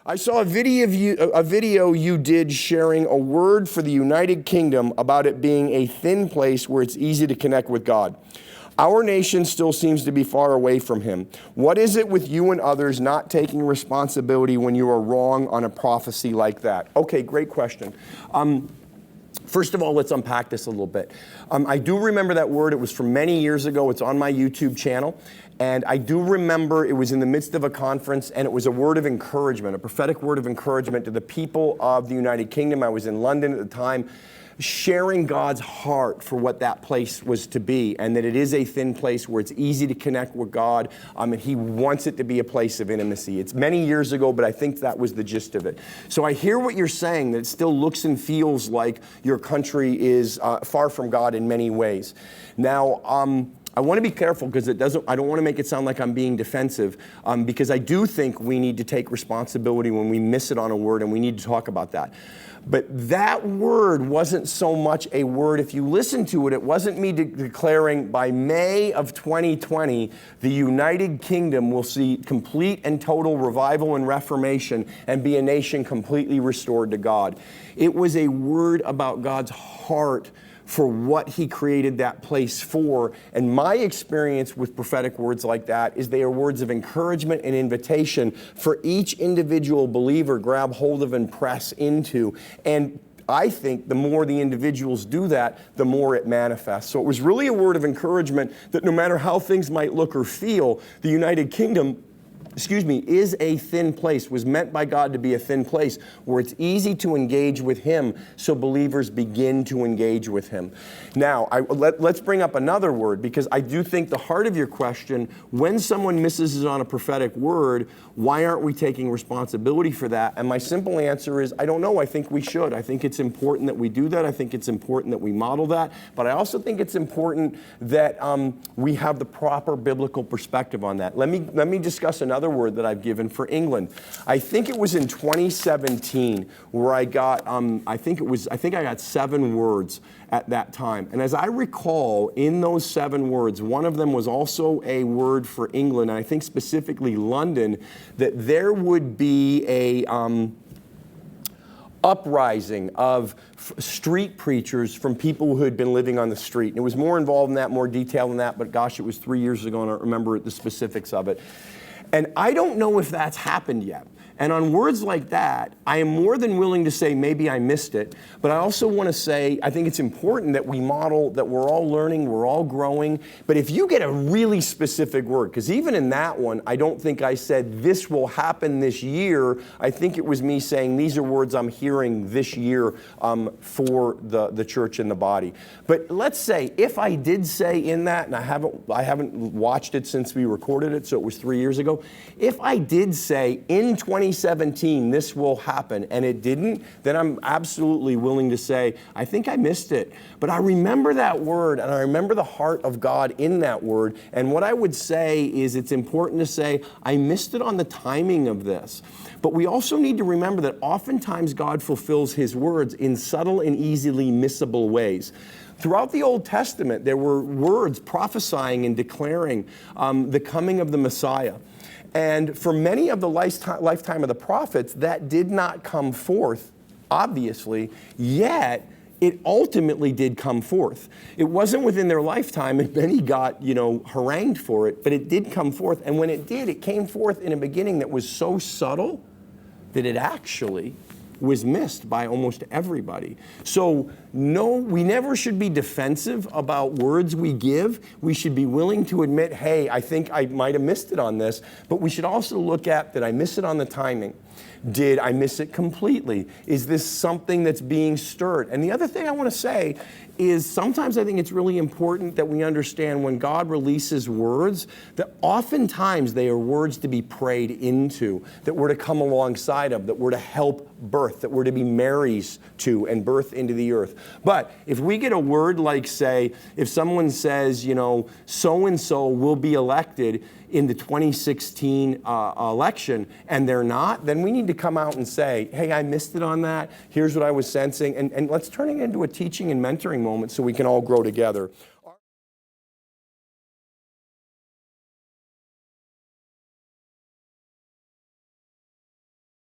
I saw a video you did sharing a word for the United Kingdom about it being a thin place where it's easy to connect with God. Our nation still seems to be far away from Him. What is it with you and others not taking responsibility when you are wrong on a prophecy like that? Okay, great question. First of all, let's unpack this a little bit. I do remember that word. It was from many years ago. It's on my YouTube channel. And I do remember it was in the midst of a conference, and it was a word of encouragement, a prophetic word of encouragement to the people of the United Kingdom. I was in London at the time, sharing God's heart for what that place was to be, and that it is a thin place where it's easy to connect with God, and He wants it to be a place of intimacy. It's many years ago, but I think that was the gist of it. So I hear what you're saying, that it still looks and feels like your country is far from God in many ways. Now, I want to be careful because I don't want to make it sound like I'm being defensive, because I do think we need to take responsibility when we miss it on a word, and we need to talk about that. But that word wasn't so much a word. If you listen to it, it wasn't me declaring by May of 2020, the United Kingdom will see complete and total revival and reformation and be a nation completely restored to God. It was a word about God's heart for what He created that place for. And my experience with prophetic words like that is they are words of encouragement and invitation for each individual believer grab hold of and press into. And I think the more the individuals do that, the more it manifests. So it was really a word of encouragement that no matter how things might look or feel, the United Kingdom is a thin place, was meant by God to be a thin place where it's easy to engage with Him, so believers begin to engage with Him. Now, let's bring up another word, because I do think the heart of your question, when someone misses on a prophetic word, why aren't we taking responsibility for that? And my simple answer is, I don't know. I think we should. I think it's important that we do that. I think it's important that we model that. But I also think it's important that we have the proper biblical perspective on that. Let me discuss another word that I've given for England. I think it was in 2017 where I got, I think I got 7 words at that time. And as I recall, in those 7 words, one of them was also a word for England, and I think specifically London, that there would be a uprising of street preachers from people who had been living on the street. And it was more involved in that, more detailed than that, but gosh, it was 3 years ago, and I don't remember the specifics of it. And I don't know if that's happened yet. And on words like that, I am more than willing to say maybe I missed it, but I also want to say I think it's important that we model that we're all learning, we're all growing. But if you get a really specific word, because even in that one, I don't think I said this will happen this year. I think it was me saying these are words I'm hearing this year for the church and the body. But let's say if I did say in that, and I haven't watched it since we recorded it, so it was 3 years ago. If I did say in 2017 this will happen and it didn't, then I'm absolutely willing to say I think I missed it. But I remember that word, and I remember the heart of God in that word. And what I would say is it's important to say I missed it on the timing of this. But we also need to remember that oftentimes God fulfills His words in subtle and easily missable ways. Throughout the Old Testament, there were words prophesying and declaring the coming of the Messiah. And for many of the lifetime of the prophets, that did not come forth, obviously, yet it ultimately did come forth. It wasn't within their lifetime, and many got, harangued for it, but it did come forth. And when it did, it came forth in a beginning that was so subtle that it actually was missed by almost everybody. So no, we never should be defensive about words we give. We should be willing to admit, hey, I think I might have missed it on this, but we should also look at, did I miss it on the timing? Did I miss it completely? Is this something that's being stirred? And the other thing I want to say is sometimes I think it's really important that we understand when God releases words, that oftentimes they are words to be prayed into, that we're to come alongside of, that we're to help birth, that we're to be Marys to and birth into the earth. But if we get a word like, say, if someone says, so-and-so will be elected in the 2016 election, and they're not, then we need to come out and say, hey, I missed it on that. Here's what I was sensing. And let's turn it into a teaching and mentoring moment so we can all grow together.